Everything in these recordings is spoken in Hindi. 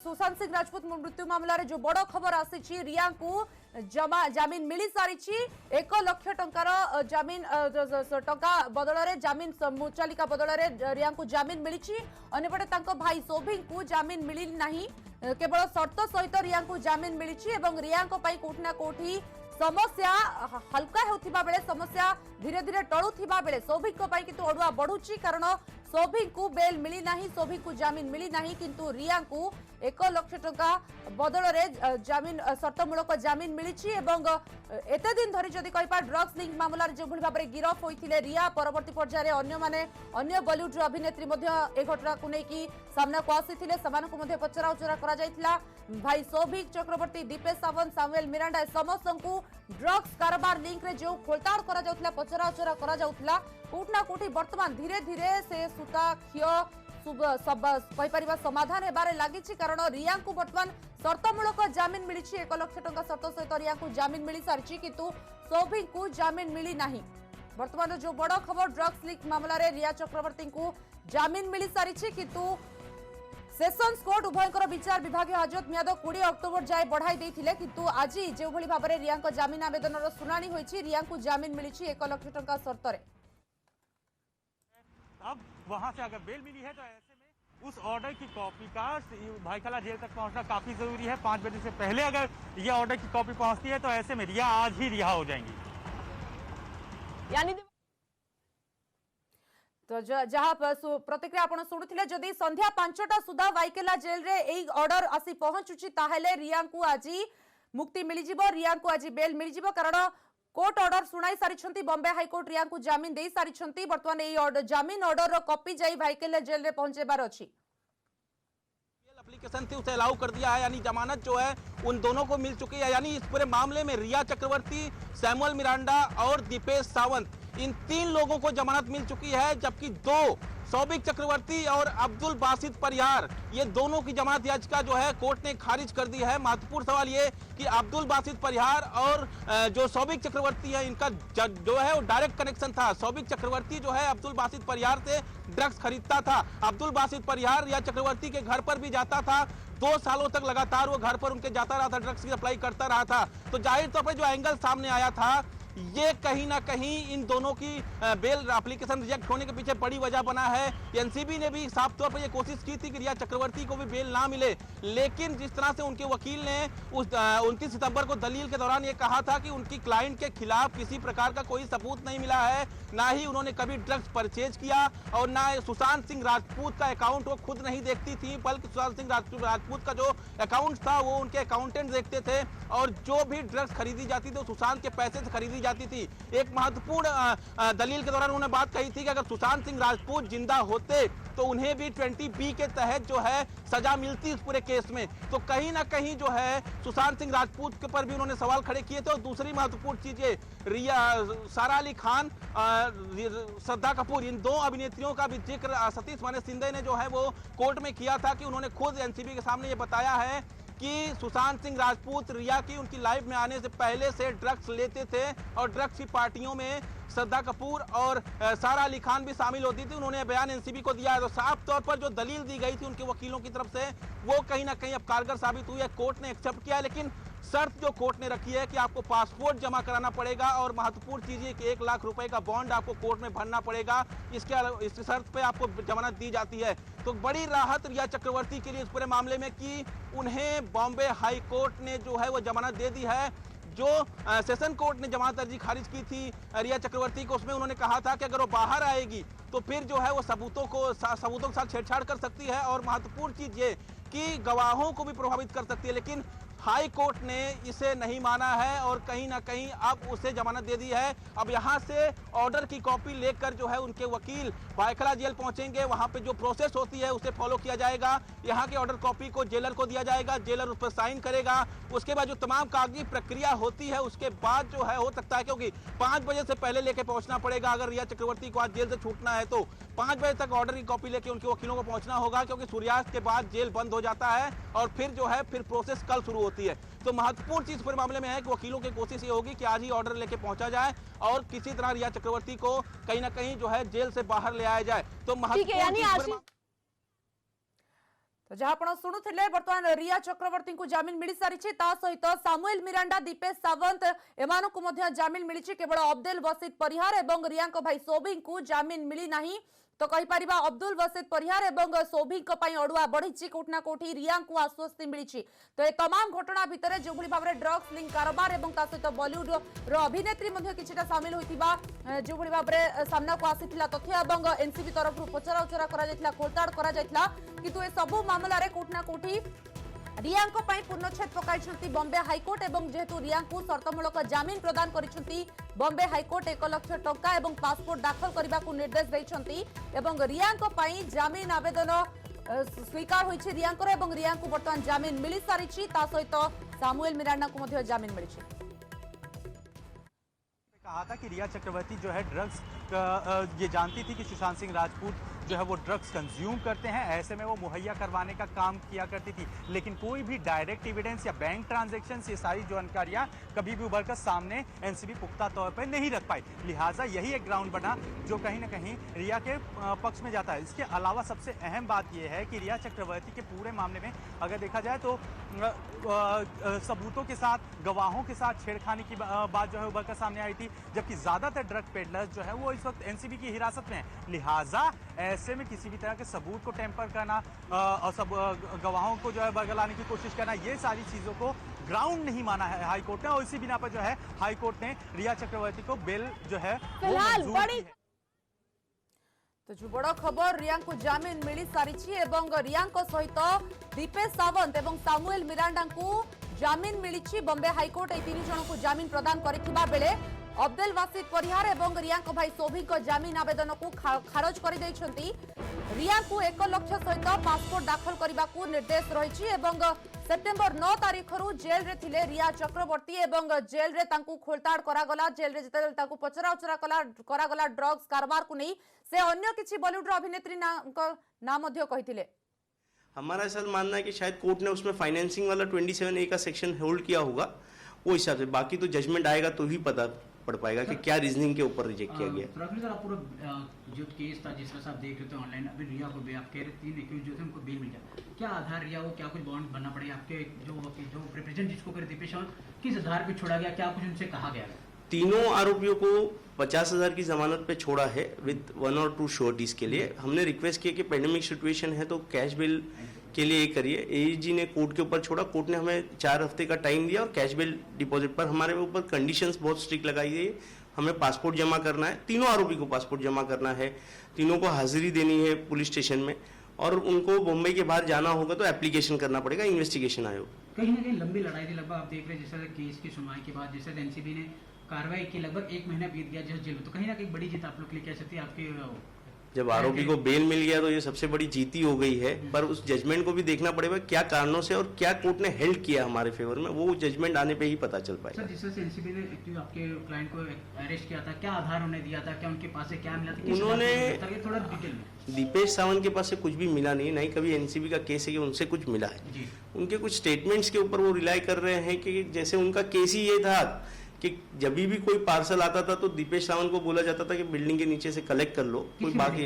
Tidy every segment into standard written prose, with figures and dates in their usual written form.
सुशांत सिंह राजपूत मृत्यु मामलें जो बड़ खबर आसी रिया को जमीन मिल सारी 1 लाख टंकार जमीन टंका बदल जमीन मुचालिका बदल रिया को जमीन मिली अंपटे भाई सौभिक को जमीन मिली नहीं केवल शर्त सहित रिया को जमीन मिली रिया कोठी ना कोठी समस्या हल्का होता बेले समस्या धीरे धीरे टलुवा बेले सौभिक किंतु अड़ुआ बढ़ुची कारण सौभिक को बेल मिली नहीं सौभिक को जमीन मिली नहीं किंतु रिया को 1 लाख टंका बदल जमीन शर्तमूलक जमीन मिली एत दिन धरी जदि कह ड्रग्स लिंक मामलार जो भाव में गिरफ होते रिया परवर्ती पर्यायर अन्य बॉलीवुड अभिनेत्री ए घटना को लेकिन सामना को आसी पचरा उचरा करा भाई सौभिक चक्रवर्ती दीपेश सावंत सामुएल मिरांडा समस्त को ड्रग्स कारबार लिंक रे जो खोलताड़ करा पचरा उचरा करा कोठना कोठी वर्तमान धीरे धीरे से सूता क्षय समाधान हेबारे लागिछि कारण रिया को वर्तमान शर्तमूलक जमीन मिली 1 लाख टंका शर्त सहित रिया को जमीन मिली सारी किंतु सौभिक को जमीन मिली नहीं। वर्तमान जो बड़ खबर ड्रग्स लीक मामलें रिया चक्रवर्ती को जमीन मिली सारी किंतु सेशंस कोर्ट उभयकर विचार विभाग हाजत मियाद 20 अक्टोबर जाए बढ़ाई देथिले किंतु आज जो भली भाबरे रिया को जमीन आवेदन सुनानी होईछि रिया को जमीन मिली 1 लाख टंका शर्त रे। अब वहां से अगर बेल मिली है तो ऐसे में उस ऑर्डर की कॉपी का भाईखला जेल तक पहुंचना काफी जरूरी है। 5 बजे से पहले अगर यह ऑर्डर की कॉपी पहुंचती है तो ऐसे में रिया आज ही रिहा हो जाएंगी। यानी तो जहाँ प्रतिक्रिया आपण शुणुले जदि संध्या 5टा सुधा वाइकेला जेल रे एई ऑर्डर आसी पहुंचुची ताहेले रिया को आज मुक्ति मिली जिवो रिया को आज बेल मिली जिवो कारण कोर्ट ऑर्डर सुनाई सारी बॉम्बे हाईकोर्ट रिया को जमीन दे सारी बर्तमान ये जमीन ऑर्डर रो कॉपी जाई भाईकेला जेल रे पहुंचेबार अछि। एप्लीकेशन थी उसे अलाउ कर दिया है यानी जमानत जो है उन दोनों को मिल चुकी है यानी इस पूरे मामले में रिया चक्रवर्ती सैमुअल मिरांडा और दीपेश सावंत इन 3 लोगों को जमानत मिल चुकी है जबकि 2 सौभिक चक्रवर्ती और अब्दुल बासित परिहार ये दोनों की जमानत याचिका जो है कोर्ट ने खारिज कर दी है। महत्वपूर्ण सवाल ये कि अब्दुल बासित परिहार और जो सौभिक चक्रवर्ती है इनका जो है वो डायरेक्ट कनेक्शन था। सौभिक चक्रवर्ती जो है अब्दुल बासित परिहार से ड्रग्स खरीदता था। अब्दुल बासित परिहार रिया चक्रवर्ती के घर पर भी जाता था। 2 सालों तक लगातार वो घर पर उनके जाता रहा था, ड्रग्स की सप्लाई करता रहा था। तो जाहिर तौर पर जो एंगल सामने आया था ये कहीं ना कहीं इन दोनों की बेल एप्लीकेशन रिजेक्ट होने के पीछे बड़ी वजह बना है। एनसीबी ने भी साफ तौर पर यह कोशिश की थी कि रिया चक्रवर्ती को भी बेल ना मिले, लेकिन जिस तरह से उनके वकील ने उस 29 सितंबर को दलील के दौरान ये कहा था कि उनकी क्लाइंट के खिलाफ किसी प्रकार का कोई सबूत नहीं मिला है, ना ही उन्होंने कभी ड्रग्स परचेज किया और ना सुशांत सिंह राजपूत का अकाउंट वो खुद नहीं देखती थी, बल्कि सुशांत सिंह राजपूत का जो अकाउंट था वो उनके अकाउंटेंट देखते थे और जो भी ड्रग्स खरीदी जाती थी सुशांत के पैसे से खरीदी जाती थी। एक महत्वपूर्ण दलील के दौरान उन्होंने बात कही थी कि अगर सुशांत सिंह राजपूत जिंदा होते तो उन्हें भी 20B के तहत जो है सजा मिलती इस पूरे केस में। तो कहीं ना कहीं जो है सुशांत सिंह राजपूत के पर भी उन्होंने सवाल खड़े किए थे। और दूसरी महत्वपूर्ण चीज ये रिया सारा अली खान श्रद्धा कपूर इन 2 अभिनेत्रियों का भी जिक्र सतीश माने सिंधे ने जो है वो कोर्ट में किया था कि उन्होंने खुद एनसीबी के सामने ये बताया है कि सुशांत सिंह राजपूत रिया की उनकी लाइफ में आने से पहले से ड्रग्स लेते थे और ड्रग्स की पार्टियों में श्रद्धा कपूर और सारा अली खान भी शामिल होती थी। उन्होंने बयान एनसीबी को दिया है। तो साफ तौर पर जो दलील दी गई थी उनके वकीलों की तरफ से वो कहीं ना कहीं अब कारगर साबित हुई है। कोर्ट ने एक्सेप्ट किया, लेकिन शर्त जो कोर्ट ने रखी है कि आपको पासपोर्ट जमा कराना पड़ेगा और महत्वपूर्ण चीज है कि 1 लाख रुपए का बॉन्ड आपको कोर्ट में भरना पड़ेगा। इस शर्त पे आपको जमानत दी जाती है। तो बड़ी राहत रिया चक्रवर्ती के लिए इस पूरे मामले में कि उन्हें बॉम्बे हाई कोर्ट ने जो है वो जमानत दे दी है। जो सेशन कोर्ट ने जमानत अर्जी खारिज की थी रिया चक्रवर्ती को, उसमें उन्होंने कहा था कि अगर वो बाहर आएगी तो फिर जो है वो सबूतों के साथ छेड़छाड़ कर सकती है और महत्वपूर्ण चीज ये कि गवाहों को भी प्रभावित कर सकती है। लेकिन हाई कोर्ट ने इसे नहीं माना है और कहीं ना कहीं अब उसे जमानत दे दी है। अब यहां से ऑर्डर की कॉपी लेकर जो है उनके वकील भाईखला जेल पहुंचेंगे। वहां पे जो प्रोसेस होती है उसे फॉलो किया जाएगा। यहां की ऑर्डर कॉपी को जेलर को दिया जाएगा, जेलर उस पर साइन करेगा। उसके बाद जो तमाम कागजी प्रक्रिया होती है उसके बाद जो है हो सकता है, क्योंकि 5 बजे से पहले लेके पहुंचना पड़ेगा। अगर रिया चक्रवर्ती को आज जेल से छूटना है तो 5 बजे तक ऑर्डर की कॉपी लेके उनके वकीलों को पहुंचना होगा, क्योंकि सूर्यास्त के बाद जेल बंद हो जाता है और फिर जो है फिर प्रोसेस कल शुरू होती है। तो महत्वपूर्ण चीज पूरे मामले में है कि वकीलों की कोशिश ये होगी कि आज ही ऑर्डर लेके पहुंचा जाए और किसी तरह रिया चक्रवर्ती को कहीं ना कहीं जो है जेल से बाहर ले आया जाए। तो महत्वपूर्ण तो जहाँ आपण शुणुले बर्तमान रिया चक्रवर्ती को जमीन मिल सारी सहित सामुएल मिरांडा दीपेश सावंत एमानकु जमीन मिली केवल अब्दुल बसीद परिहार और रिया भाई सोभी को जमीन मिली नहीं तो कहीपर अब्दुल बसीद परिहार और सोभी अड़ुआ बढ़ी कोठना कोठी रिया को आश्वस्ति मिली। तो ये तमाम घटना भितर जो भाव में ड्रग्स लिंक कारोबार और सहित बॉलीवुड अभिनेत्री किछिटा सामिल होइतिबा जो भाव में सामना को आसीथिला तथ्य और एनसीबी तरफ पचरा उचरा करा खोलताड़ करा किंतु ए सबु मामला रे कोठना कोठी रिया पूर्णछेद पकाई बॉम्बे हाईकोर्ट और जेहेतु रिया शर्तमूलक जमीन प्रदान करिसेंती बॉम्बे हाईकोर्ट 1 लाख टंका और पासपोर्ट दाखल करने को निर्देश देइछंती एवं रिया जमीन आवेदन स्वीकार होइछि रिया और रिया बर्तमान जमीन मिली सारी सहित सामुएल मिरांडा को जमीन मिली। कहा था कि रिया चक्रवर्ती जो है ड्रग्स ये जानती थी कि सुशांत सिंह राजपूत जो है वो ड्रग्स कंज्यूम करते हैं, ऐसे में वो मुहैया करवाने का काम किया करती थी, लेकिन कोई भी डायरेक्ट एविडेंस या बैंक ट्रांजैक्शन ये सारी जानकारियां कभी भी उभर कर सामने एनसीबी पुख्ता तौर पर नहीं रख पाई। लिहाजा यही एक ग्राउंड बना जो कहीं ना कहीं रिया के पक्ष में जाता है। इसके अलावा सबसे अहम बात यह है कि रिया चक्रवर्ती के पूरे मामले में अगर देखा जाए तो सबूतों के साथ, गवाहों के साथ छेड़खानी की बात जो है उभर कर सामने आई थी, जबकि ज्यादातर ड्रग पेडलर्स जो है वो इस वक्त एनसीबी की हिरासत में है। लिहाजा ऐसे में किसी भी तरह के सबूत को टेम्पर करना और सब गवाहों को जो है बरगलाने की कोशिश करना, ये सारी चीजों को ग्राउंड नहीं माना है हाईकोर्ट ने, और इसी बिना पर जो है हाईकोर्ट ने रिया चक्रवर्ती को बेल जो है फिलहाल बड़ी तो जो बड़ खबर रिया को जमीन मिली सारी रिया सहित दीपेश सावंत और सामुएल मिरांडा को जमीन मिली। बॉम्बे हाईकोर्ट ए 3 जन को जमीन प्रदान करथिबा बेले अब्दुल बसीद परिहार और रिया भाई सोभी को जमीन आवेदन को खारज कर रिया को 1 लाख सहित पासपोर्ट दाखल करने को निर्देश रही। सेप्टेम्बर 9 तारीख जेल रे थिले रिया चक्रवर्ती और जेल रे तांकु खोलताड़ करागला। जेल रे जते तांकु पचरा उचरा करागला ड्रग्स कारबार को नहीं से अन्य किसी बॉलीवुड अभिनेत्री नाम मध्य कहिथिले। हमारा ऐसा मानना है कि शायद कोर्ट ने उसमें फाइनेंसिंग वाला 27A का सेक्शन होल्ड किया होगा, वो हिसाब से। बाकी तो जजमेंट आएगा तो ही पता पड़ पाएगा कि क्या रीजनिंग के ऊपर रिजेक्ट किया गया। सर आप पूरा जो केस था जिस तरह से आप देख रहे थे ऑनलाइन, अभी रिया को आप कह रहे 3 एक्यूज जो थे उनको बेल मिल गया, क्या आधार रिया को क्या कुछ बॉन्ड बनना पड़ेगा आपके जो रिप्रेजेंट जिसको करे दीपेश किस आधार पे छोड़ा गया, क्या कुछ उनसे कहा गया? तीनों आरोपियों को 50,000 की जमानत पे छोड़ा है विद 1 और 2 श्योरिटीज के लिए। हमने रिक्वेस्ट किया कि पेंडेमिक सिचुएशन है तो कैश बिल के लिए करिए। एजी ने कोर्ट के ऊपर छोड़ा, कोर्ट ने हमें 4 हफ्ते का टाइम दिया और कैश बिल डिपॉजिट पर हमारे ऊपर कंडीशंस बहुत स्ट्रिक्ट लगाई गई। हमें पासपोर्ट जमा करना है, तीनों आरोपी को पासपोर्ट जमा करना है, तीनों को हाजिरी देनी है पुलिस स्टेशन में, और उनको मुंबई के बाहर जाना होगा तो एप्लीकेशन करना पड़ेगा इन्वेस्टिगेशन आयोग। कहीं ना कहीं लंबी लड़ाई थी, लगभग आप देख रहे हैं जैसे केस की सुनवाई के बाद जैसे एनसीबी ने कार्रवाई की, लगभग 1 महीना बीत गया जज जेल में, तो कहीं ना कहीं बड़ी जीत आप लोग के लिए कह सकते हैं। आपके जब आरोपी को बेल मिल गया तो ये सबसे बड़ी जीती हो गई है, पर उस जजमेंट को भी देखना पड़ेगा क्या कारणों से और क्या कोर्ट ने हेल्ड किया हमारे फेवर में, वो जजमेंट आने पे ही पता चल पाएगा। सर जिस तरह से एनसीबी ने आपके क्लाइंट को अरेस्ट किया था, क्या आधार उन्हें दिया था, क्या उनके पास से क्या मिला था, उन्होंने थोड़ा डिटेल में? दीपेश सावंत के पास से कुछ भी मिला नहीं, नहीं कभी एनसीबी का केस है कि उनसे कुछ मिला है। उनके कुछ स्टेटमेंट्स के ऊपर वो रिलाई कर रहे हैं कि जैसे उनका केस ही ये था कि जब भी कोई पार्सल आता था तो दीपेश सावंत को बोला जाता था कि बिल्डिंग के नीचे से कलेक्ट कर लो, कोई बाकी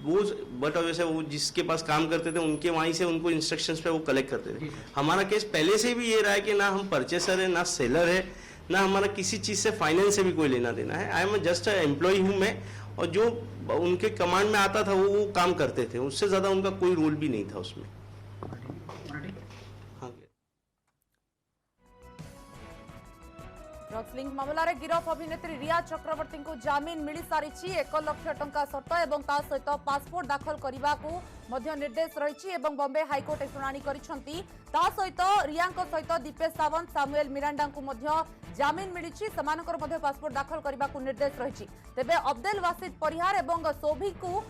वो बट वैसे वो जिसके पास काम करते थे उनके वहीं से उनको इंस्ट्रक्शंस पे वो कलेक्ट करते थे। हमारा केस पहले से भी ये रहा है कि ना हम परचेसर है, ना सेलर है, ना हमारा किसी चीज से फाइनेंस से भी कोई लेना देना है। आई एम जस्ट एम्प्लॉय हूँ मैं, और जो उनके कमांड में आता था वो काम करते थे, उससे ज्यादा उनका कोई रोल भी नहीं था उसमें। ड्रग्स लिंक मामला रे गिरफ अभिनेत्री रिया चक्रवर्ती को जमीन मिली सारी 1 लाख टंका शर्त और सहित पासपोर्ट दाखल करने को निर्देश रही। बॉम्बे हाईकोर्ट शुणाणी करिसेंती। सहित रिया सहित दीपेश सावंत सामुएल मिरांडा को जमीन मिली, पासपोर्ट दाखल करने को निर्देश रही। तेबे अब्दुल बसीद परिहार और सोभी को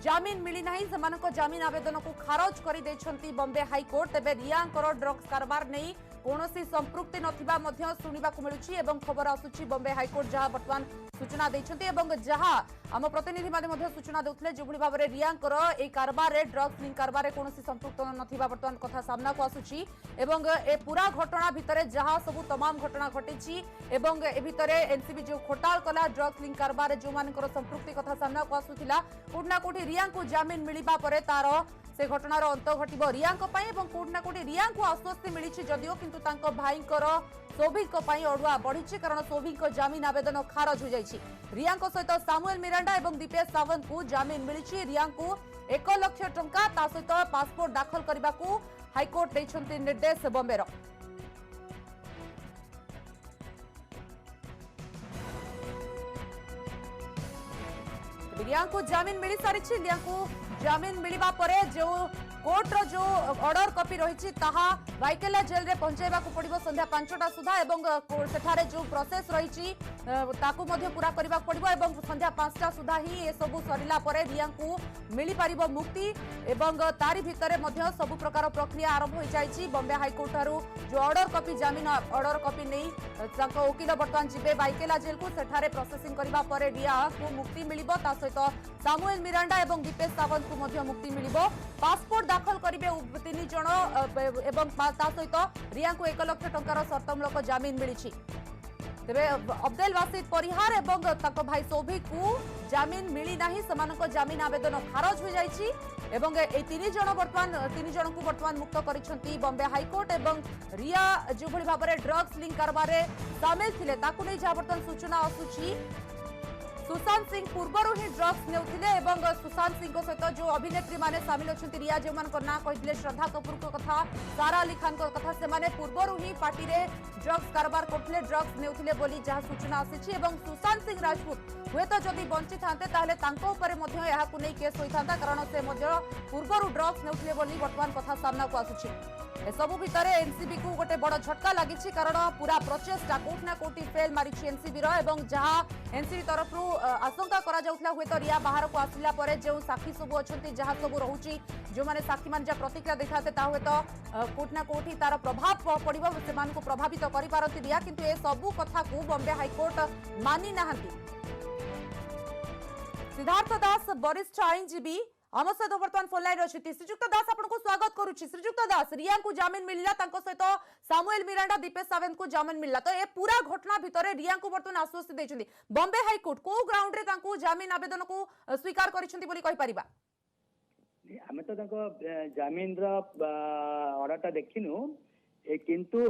जमीन मिली नहीं, जमीन आवेदन को खारज कर बॉम्बे हाईकोर्ट। तेबे रिया ड्रग्स कारबार नहीं कौनसी संपृक्ति नथिबा मध्य सुनिबा को मिलुछि एवं खबर आसुछि बॉम्बे हाईकोर्ट जहां वर्तमान सूचना दैछन्ति एवं जहां आम प्रतिनिधि माने मध्य सूचना देउथले जे भली भाबरे रियांकर ए कारबार रे ड्रग्स लिंक कारबार रे कौनसी संपृक्त नथिबा वर्तमान कथा सामना को आसुछि एवं ए पूरा घटना भितरे जहां सब तमाम घटना घटिछि एवं ए भितरे एनसीबी जो खोटाल कला ड्रग्स लिंक कारबार रे जो मानकर संपृक्ति कथा सामना को आसुथिला कोठना कोठी रियांको जमीन मिलिबा परे तार से घटनार अंत घटिब रिया कोटी ना कोटी रिया को आश्वस्ति मिली जदियो किंतु तांको भाईंकर सौभिक अड़ुआ बढ़ी कारण सौभिक जमीन आवेदन खारज हो जाइछि। रिया सहित सामुएल मिरांडा और दीपेश सावंत को जमीन मिली। रिया को 1 लाख टंका ता सहित पासपोर्ट दाखल करने को हाईकोर्ट देइछन्ति निर्देश बॉम्बेर। रिया को जमीन मिल सारी। रिया को जमीन मिलवा परे जो कोर्टर जो ऑर्डर कॉपी रही राइकेला जेल रे पहुंचाइबा को पड़िबो संध्या 5टा सुधा एवं सेठारे जो प्रोसेस रही ताकू मध्य पूरा करबा पड़िबो एवं संध्या 5टा सुधा ही ए सब सरिला परे रिया को मिली पारिबो मुक्ति एवं तारी भितरे मध्य सब प्रकार प्रक्रिया आरंभ हो जाइछि। बॉम्बे हाईकोर्ट थारू जो ऑर्डर कॉपी जमीन ऑर्डर कॉपी नहीं तांको वकील बर्तमान जिबे राइकेला जेल को सेठारे प्रोसेसिंग करबा परे रिया को मुक्ति मिलिबो। ता सहित सामुएल मिरांडा एवं दीपेश सावंत को मध्य मुक्ति मिलिबो। पासपोर्ट दाखल करिवे 3 जण एवं ता सहित रिया को 1 लाख टंकार शर्तमूलक जमीन मिली। तेरे अब्दुल वासिद परिहार एवं ताको भाई सौभिक को जमीन मिली नाही। समानक जमीन आवेदन खारज हो जाइछि एवं ए 3 जण को वर्तमान मुक्त करिसंती बॉम्बे हाईकोर्ट एवं रिया जो भली भाबरे ड्रग्स लिंक कारबार रे शामिल थिले ताकू नै जा वर्तमान सूचना आसुछि। सुशांत सिंह पूर्वर ही ड्रग्स नेउथिले एवं सुशांत सिंह सहित जो अभिनेत्री माने शामिल अछंती रिया जो मान ना कहिथिले श्रद्धा कपूर को कथा सारा अली खान को कथा से माने पूर्वर ही पार्टी रे ड्रग्स कारबार करथिले ड्रग्स नेउथिले बोली जहा सूचना आसीछि एवं सुशांत सिंह राजपूत हुए तो जदि बंची थांते ताहले तांको ऊपर मध्य एहा को नै केस होई थांता कारण से मध्य पूर्वर ड्रग्स नेउथिले बोली वर्तमान कथा सामना को आसुछि। एसबू भितर एनसीबी को गोटे बड़ झटका लगी कारण पूरा प्रचेष्टा कोट ना कोटी फेल मारी एनसीबी एवं जहां एनसीबी तरफ आशंका करा जाउथला हुए तो रिया बाहर को आसिला परे जो साक्षी सब अच्छी जहां सब रोची जो माने साक्षी मान जा प्रतिक्रिया देखाते ता हुए तो कोट ना कोटी तार प्रभाव पड़िबो सेमान को प्रभावित करि पारती रिया किंतु ए सबू कथा को बॉम्बे हाईकोर्ट मानी नाहंती। सिद्धार्थ दास वरिष्ठ आईनजीवी आम सहित बर्तमान फोन लाइन अच्छी। श्रीजुक्त दास आपको स्वागत करुच्ची। श्रीजुक्त दास रिया को जमीन मिलला सहित सामुएल मिरांडा दीपेश सावंत को जमीन मिलला तो ये पूरा घटना भितर रिया को बर्तमान आश्वस्ति देइछन्ती बॉम्बे हाईकोर्ट को ग्राउंड रे तांको जमीन आवेदन को स्वीकार करिसन्ती बोली कहि परिबा। आमे तो तांको जमीन रो ऑर्डरटा देखिनु किंतु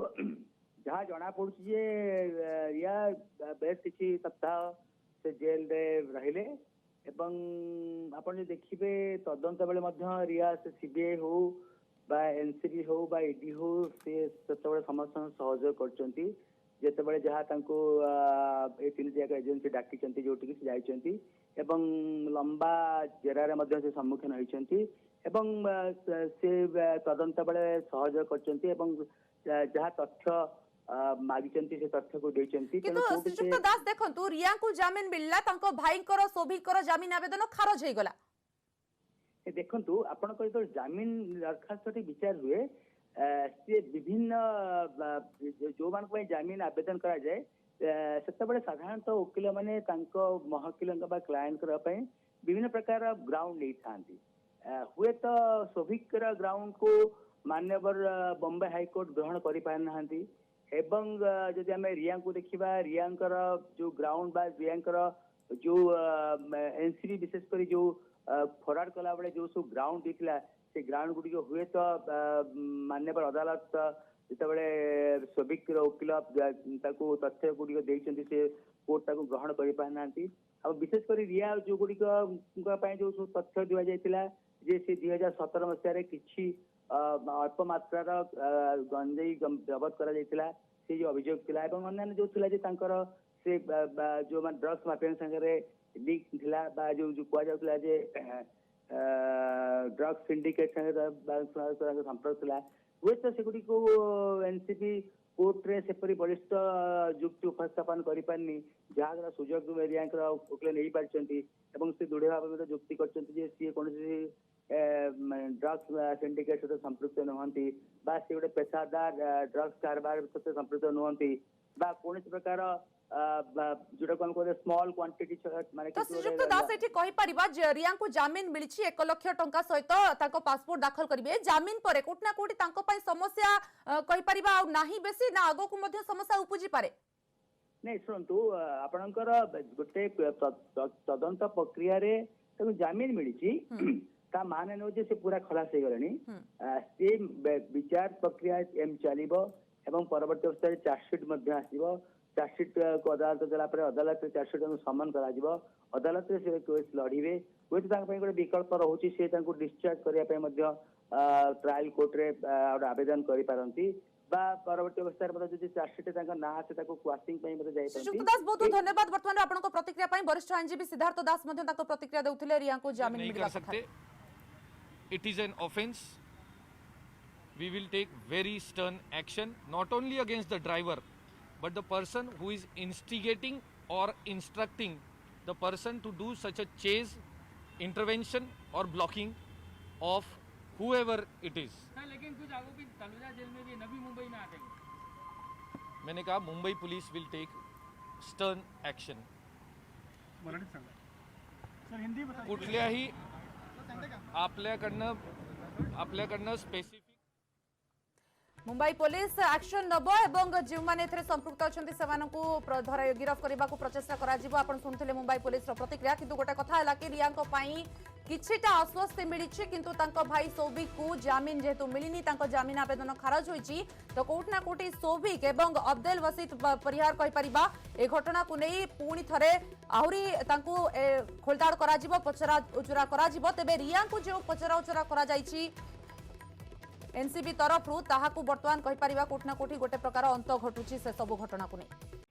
जहाँ जना पड़ुछि जे रिया बेस किछि सप्ताह से जेल रे रहिले एवं आपण जो देखिए तदंत बेले रिया से सीबीआई हो बा एनसीबी हो बा ईडी हो से सेतबे समस्त सहयोग करचंती जेतेबेले जहाँ तांको ए 3 जगह एजेंसी डाकिचंती जोटी कि जाइचंती एवं लंबा जेरारे मध्य से सम्मुखीन होइचंती एवं से तदंत बेले सहयोग करचंती एवं जहाँ तथ्य मागिचंती से तथ्य को देचंती। किंतु श्रीजुक्त दास देखंतु रिया को जमीन मिलला तांको भाईकर सौभिकर जमीन आवेदन खारज हे गला। देखंतु आपण को तो जमीन दरखास्तटी विचार हुए से विभिन्न जो मान को जमीन आवेदन करा जाए सेतबेले साधारणतः वकील माने तांको महकिलंक बा क्लायंट करा पय विभिन्न प्रकार ग्राउंड नै थांती हुए तो सौभिकर ग्राउंड को मान्यवर बॉम्बे हाईकोर्ट ग्रहण करि पार नहांती एवं जदि आम रिया को देखा रियांकर जो ग्राउंड बा रियांकर जो एनसीबी विशेषकर जो फरवर्ड कला बेले जो सब ग्राउंड देखला से ग्राउंड गुडी हुए तो मान्यवर अदालत जितेबाला सौभिक वकिल तथ्य गुड़ी देइछन्ती से कोर्ट ताको ग्रहण करि पार नांती अब विशेषकर रिया जो गुडी जो तथ्य दिया जाइतिला जे से 2017 मसीह किछि अल्प मात्रार गंजेई जबत करा जाइतिला से जो अभियोग थिला एवं अन्य जो थिला जे तांकर से जो मान ड्रग्स माफिया संगे लिंक थिला बा जो कुआ जाउतिला जे ड्रग्स सिंडिकेट संगे संपर्क थिला हुए तो सेगुडी को एनसीबी कोर्ट रे सेपरी वरिष्ठ युक्ति उपस्थापन करि पारनी जहाँ सुजोग रियांकर वकील नहीं पारचंती एवं से दृढ़ भाव में युक्ति करचंती जे सी कोनसी ड्रग्स सिंडिकेट सहित संपृक्त नुहंती बा से गोटे पेशादार ड्रग्स कारबार सहित संपृक्त नुहंती बा कौन प्रकार जोटा को हम कहते स्मॉल क्वांटिटी माने तो श्रीजुक्त दास एठी कहि परिबा जे रिया को जमीन मिलिछि 1 लाख टंका सहित ताको पासपोर्ट दाखल करिवे जमीन परे कोट ना कोटी तांको पई समस्या कहि परिबा आ नाही बेसी ना आगो को मध्ये समस्या उपजी पारे नहीं सुनतु आपनकर गोटे तदंत प्रक्रिया रे ताको जमीन मिलिछि ତା ମାନେ ନୁହେଁ ଯେ ସେ ପୁରା ଖଲାସ ହେଇଗଲେଣି ସେ ବିଚାର ପ୍ରକ୍ରିୟା ଏମ ଚାଲିବ ଏବଂ ପରବର୍ତ୍ତୀ ଅବସ୍ଥାରେ ଚାର୍ଜସିଟ୍ ମଧ୍ୟ ଆସିବ ଚାର୍ଜସିଟ୍ କୁ ଅଦାଲତ ଦେଲା ପରେ ଅଦାଲତରେ ଚାର୍ଜସିଟ୍ ସମନ କରାଯିବ ଅଦାଲତରେ ସେ କେସ୍ ଲଢିବେ ହୁଏତ ତାଙ୍କ ପାଇଁ ଗୋଟେ ବିକଳ୍ପ ରହୁଛି ସେ ତାଙ୍କୁ ଡିସଚାର୍ଜ କରିବା ପାଇଁ ମଧ୍ୟ ଟ୍ରାଏଲ କୋର୍ଟରେ ଗୋଟେ ଆବେଦନ କରିପାରନ୍ତି বা পরবর্তী অবস্থায় মধ্যে যদি চার্জশিটে তাଙ୍କ না আছে তাକୁ ক্ୱାସିଂ ପାଇଁ মধ্যে ଯାଇପାରନ୍ତି ଶ୍ରୀଯୁକ୍ତ ଦାସ ବହୁତ ବହୁତ ଧନ୍ୟବାଦ ବର୍ତ୍ତମାନ ଆପଣଙ୍କ ପ୍ରତିକ୍ରିୟା ପାଇଁ ବରିଷ୍ଠ ଆଇନଜୀବୀ ସିଦ୍ଧାର୍ଥ ଦାସ ମଧ୍ୟ ତାଙ୍କ ପ୍ରତିକ୍ରିୟା ଦେଉଥିଲେ ରିୟାଙ୍କୁ ଜାମିନ नहीं ମିଳିବା कर सकते it is an offence we will take very stern action not only against the driver but the person who is instigating और instructing the person to do such a chase intervention और blocking of however it is लेकिन कुछ आरोपी तलवार जेल में भी नवी मुंबई में आते हैं मैंने कहा Mumbai police will take stern action कुठल्याही आपल्याकडनं स्पेसिफिक मुंबई पुलिस एक्शन नब एवं जो मैंने संपृक्त अच्छा से गिरफ करने को प्रचेषा कर शुणुते मुंबई पुलिस प्रतिक्रिया किंतु गोटे कथा है कि रिया किछिटा आश्वस्ति मिली किंतु भाई सौभिक को जमीन जेहेतु मिलनी जमीन आवेदन खारज होती तो कौटना कौटी सौभिक एवं अब्देल वसीद परिहार कहीपर ए घटना को नहीं पुणी थे आहरी खोलताड़ कर पचरा उचरा कर तेज रिया को जो पचरा उचरा कर एनसीबी तरफ ताहाकू बर्तमान कहीपर कोठना कोठी गोटे प्रकार अंत घटुची से सब घटना को नहीं।